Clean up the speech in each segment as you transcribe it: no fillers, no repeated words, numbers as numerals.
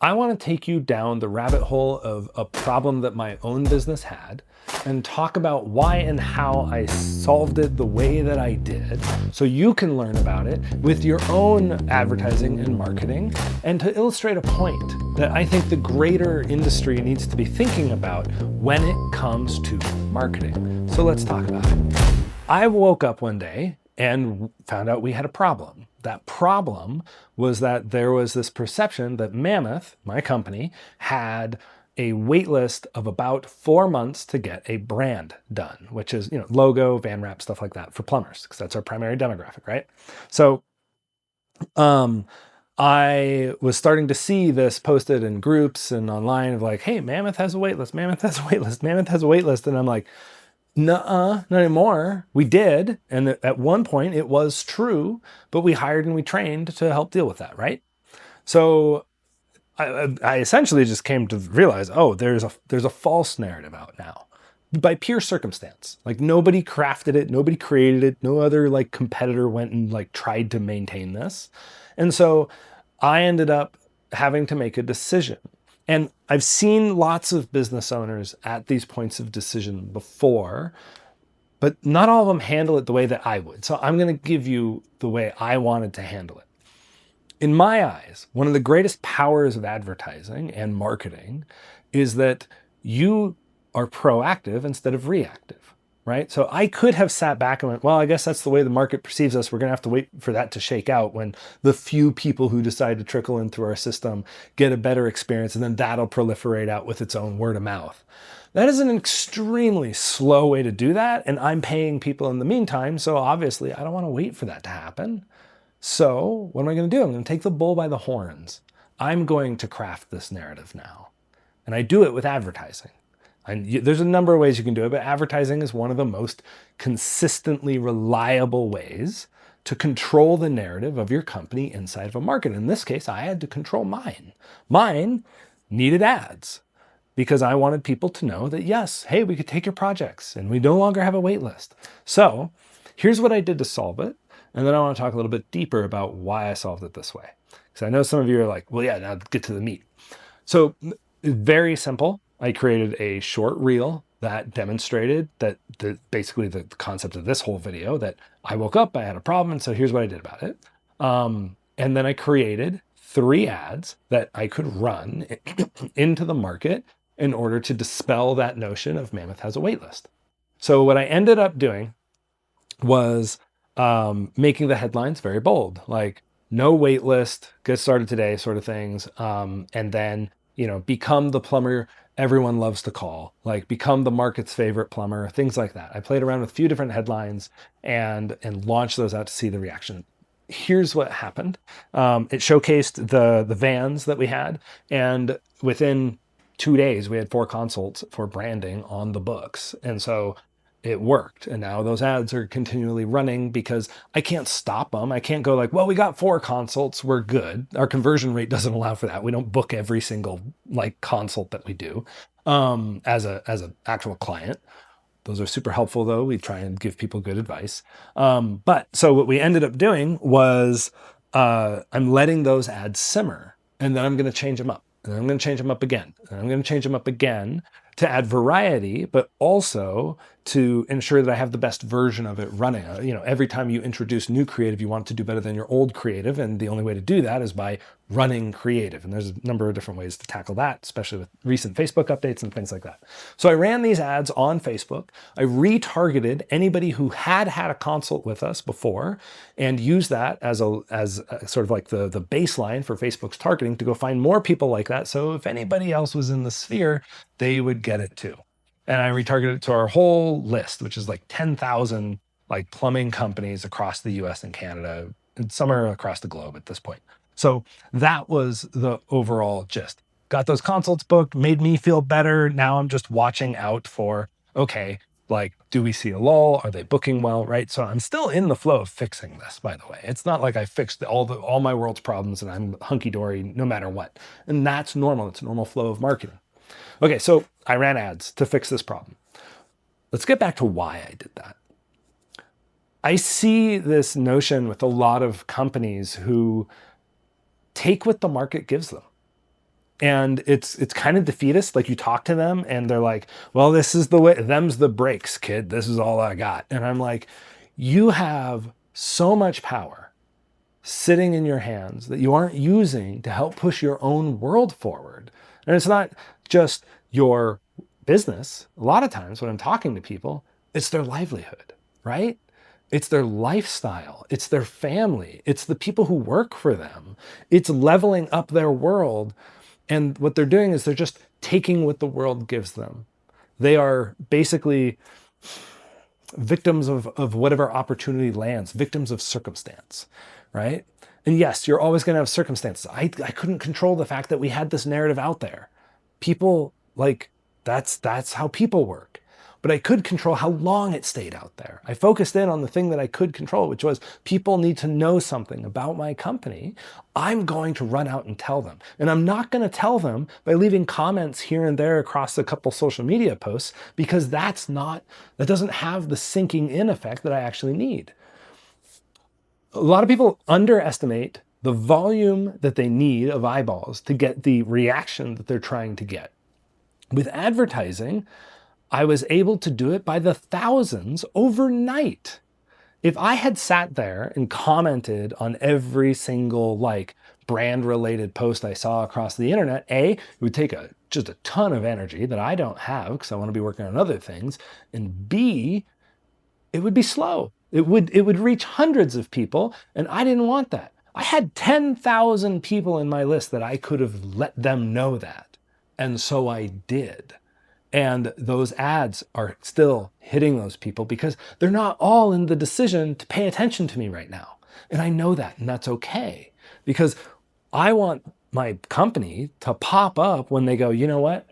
I want to take you down the rabbit hole of a problem that my own business had and talk about why and how I solved it the way that I did so you can learn about it with your own advertising and marketing, and to illustrate a point that I think the greater industry needs to be thinking about when it comes to marketing. So let's talk about it. I woke up one day and found out we had a problem. That problem was that there was this perception that Mammoth, my company, had a wait list of about 4 months to get a brand done, which is, logo, van wrap, stuff like that for plumbers, because that's our primary demographic, right? So I was starting to see this posted in groups and online of like, hey, Mammoth has a wait list, Mammoth has a wait list, Mammoth has a wait list. And I'm like, nuh-uh, not anymore. We did. And at one point it was true, but we hired and we trained to help deal with that, right? So I essentially just came to realize, oh, there's a false narrative out now by pure circumstance. Like nobody crafted it, nobody created it, no other like competitor went and like tried to maintain this. And so I ended up having to make a decision. And I've seen lots of business owners at these points of decision before, but not all of them handle it the way that I would. So I'm going to give you the way I wanted to handle it. In my eyes, one of the greatest powers of advertising and marketing is that you are proactive instead of reactive, right? So I could have sat back and went, well, I guess that's the way the market perceives us. We're going to have to wait for that to shake out when the few people who decide to trickle in through our system get a better experience, and then that'll proliferate out with its own word of mouth. That is an extremely slow way to do that, and I'm paying people in the meantime, so obviously I don't want to wait for that to happen. So what am I going to do? I'm going to take the bull by the horns. I'm going to craft this narrative now. And I do it with advertising. There's a number of ways you can do it, but advertising is one of the most consistently reliable ways to control the narrative of your company inside of a market. In this case, I had to control mine. Mine needed ads because I wanted people to know that, yes, hey, we could take your projects and we no longer have a wait list. So here's what I did to solve it. And then I want to talk a little bit deeper about why I solved it this way. Because I know some of you are like, well, yeah, now get to the meat. So very simple. I created a short reel that demonstrated that basically the concept of this whole video, that I woke up, I had a problem, and so here's what I did about it. And then I created 3 ads that I could run into the market in order to dispel that notion of Mammoth has a wait list. So what I ended up doing was making the headlines very bold, like no wait list, get started today sort of things. And then, become the plumber everyone loves to call, like become the market's favorite plumber, things like that. I played around with a few different headlines and launched those out to see the reaction. Here's what happened. It showcased the vans that we had, and within 2 days we had 4 consults for branding on the books. And so it worked. And now those ads are continually running because I can't stop them. I can't go like, well, we got 4 consults, we're good. Our conversion rate doesn't allow for that. We don't book every single like consult that we do as a actual client. Those are super helpful though. We try and give people good advice. But so what we ended up doing was I'm letting those ads simmer, and then I'm going to change them up. And I'm going to change them up again. And I'm going to change them up again to add variety, but also to ensure that I have the best version of it running. Every time you introduce new creative, you want it to do better than your old creative. And the only way to do that is by running creative. And there's a number of different ways to tackle that, especially with recent Facebook updates and things like that. So I ran these ads on Facebook. I retargeted anybody who had a consult with us before and used that as a sort of like the baseline for Facebook's targeting to go find more people like that. So if anybody else was in the sphere, they would get it too. And I retargeted it to our whole list, which is like 10,000 like plumbing companies across the US and Canada, and some are across the globe at this point. So that was the overall gist. Got those consults booked, made me feel better. Now I'm just watching out for, okay, like, do we see a lull? Are they booking well, right? So I'm still in the flow of fixing this, by the way. It's not like I fixed all my world's problems and I'm hunky-dory no matter what. And that's normal. It's a normal flow of marketing. Okay, so I ran ads to fix this problem. Let's get back to why I did that. I see this notion with a lot of companies who take what the market gives them. And it's kind of defeatist. Like you talk to them and they're like, well, this is the way, them's the breaks, kid. This is all I got. And I'm like, you have so much power sitting in your hands that you aren't using to help push your own world forward. And it's not just your business. A lot of times when I'm talking to people, it's their livelihood, right? It's their lifestyle. It's their family. It's the people who work for them. It's leveling up their world. And what they're doing is they're just taking what the world gives them. They are basically victims of whatever opportunity lands, victims of circumstance, right? And yes, you're always going to have circumstances. I couldn't control the fact that we had this narrative out there. People, like, that's how people work. But I could control how long it stayed out there. I focused in on the thing that I could control, which was people need to know something about my company. I'm going to run out and tell them. And I'm not going to tell them by leaving comments here and there across a couple social media posts, because that doesn't have the sinking in effect that I actually need. A lot of people underestimate the volume that they need of eyeballs to get the reaction that they're trying to get. With advertising, I was able to do it by the thousands overnight. If I had sat there and commented on every single brand related post I saw across the internet, it would take just a ton of energy that I don't have because I want to be working on other things. And B, it would be slow. It would reach hundreds of people, and I didn't want that. I had 10,000 people in my list that I could have let them know that. And so I did. And those ads are still hitting those people because they're not all in the decision to pay attention to me right now. And I know that, and that's okay. Because I want my company to pop up when they go, you know what?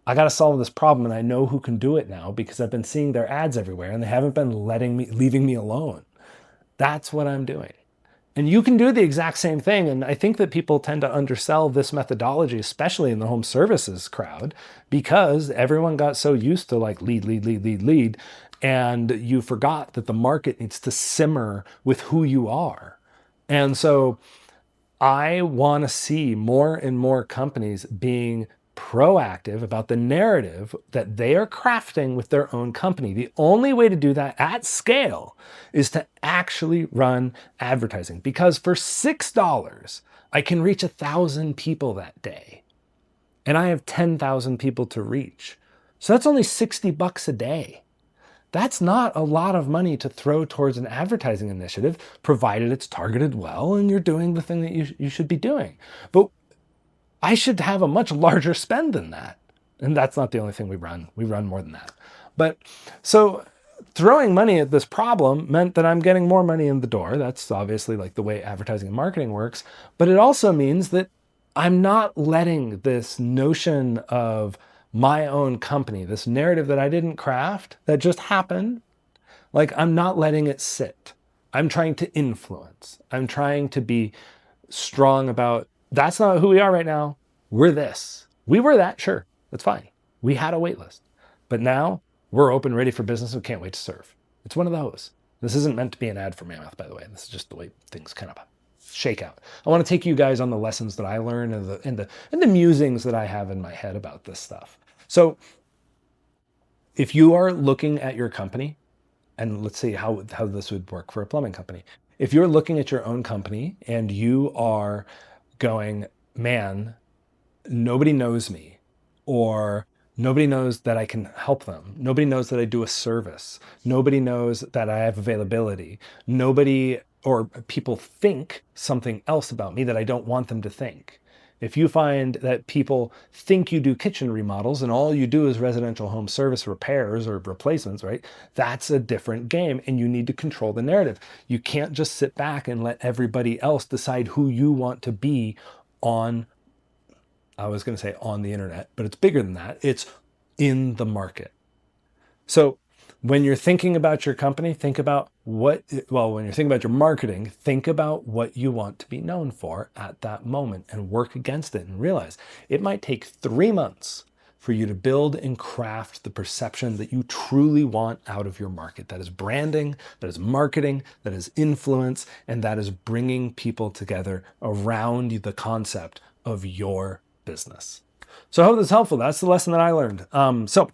I got to solve this problem, and I know who can do it now because I've been seeing their ads everywhere and they haven't been leaving me alone. That's what I'm doing. And you can do the exact same thing. And I think that people tend to undersell this methodology, especially in the home services crowd, because everyone got so used to lead. And you forgot that the market needs to simmer with who you are. And so I want to see more and more companies being proactive about the narrative that they are crafting with their own company. The only way to do that at scale is to actually run advertising, because for $6, I can reach 1,000 people that day. And I have 10,000 people to reach. So that's only $60 a day. That's not a lot of money to throw towards an advertising initiative, provided it's targeted well and you're doing the thing that you should be doing. But I should have a much larger spend than that. And that's not the only thing we run. We run more than that. But so throwing money at this problem meant that I'm getting more money in the door. That's obviously the way advertising and marketing works. But it also means that I'm not letting this notion of my own company, this narrative that I didn't craft, that just happened, I'm not letting it sit. I'm trying to influence. I'm trying to be strong about, that's not who we are right now. We're this. We were that, sure. That's fine. We had a wait list. But now we're open, ready for business, and can't wait to serve. It's one of those. This isn't meant to be an ad for Mammoth, by the way. This is just the way things kind of shake out. I want to take you guys on the lessons that I learned and the musings that I have in my head about this stuff. So if you are looking at your company, and let's see how this would work for a plumbing company. If you're looking at your own company and you are going, man, nobody knows me, or nobody knows that I can help them. Nobody knows that I do a service. Nobody knows that I have availability. Or people think something else about me that I don't want them to think. If you find that people think you do kitchen remodels and all you do is residential home service repairs or replacements, right? That's a different game, and you need to control the narrative. You can't just sit back and let everybody else decide who you want to be on, I was going to say on the internet, but it's bigger than that. It's in the market. So when you're thinking about your company, when you're thinking about your marketing, think about what you want to be known for at that moment and work against it, and realize it might take 3 months for you to build and craft the perception that you truly want out of your market. That is branding, that is marketing, that is influence, and that is bringing people together around the concept of your business. So I hope this is helpful. That's the lesson that I learned. So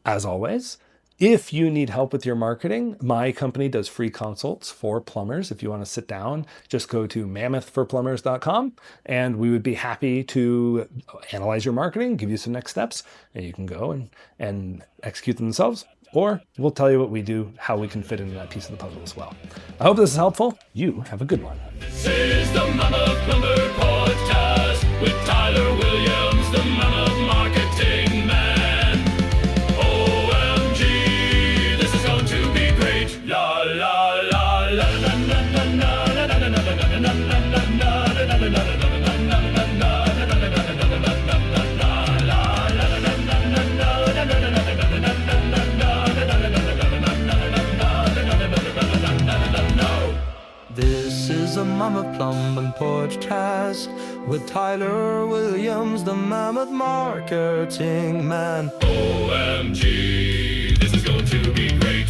as always, if you need help with your marketing, my company does free consults for plumbers. If you want to sit down, just go to mammothforplumbers.com and we would be happy to analyze your marketing, give you some next steps, and you can go and execute them themselves. Or we'll tell you what we do, how we can fit into that piece of the puzzle as well. I hope this is helpful. You have a good one. This is the Mama Plumber Podcast with Tyler Williams, the Mama Marketing Man. OMG, this is going to be great. La la la la la la la la la la This is a Mama Plumbing Podcast with Tyler Williams, the Mammoth Marketing Man. OMG, this is going to be great.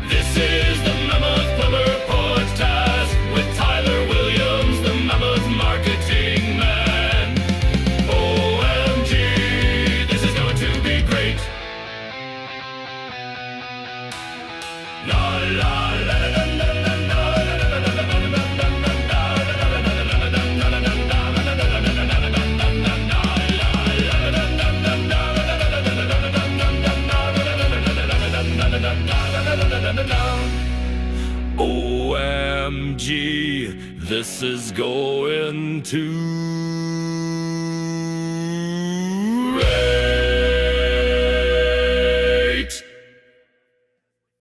This is the Mammoth Plumber Podcast with Tyler Williams, the Mammoth Marketing Man. OMG, this is going to be great. La la la la la la la OMG, this is going to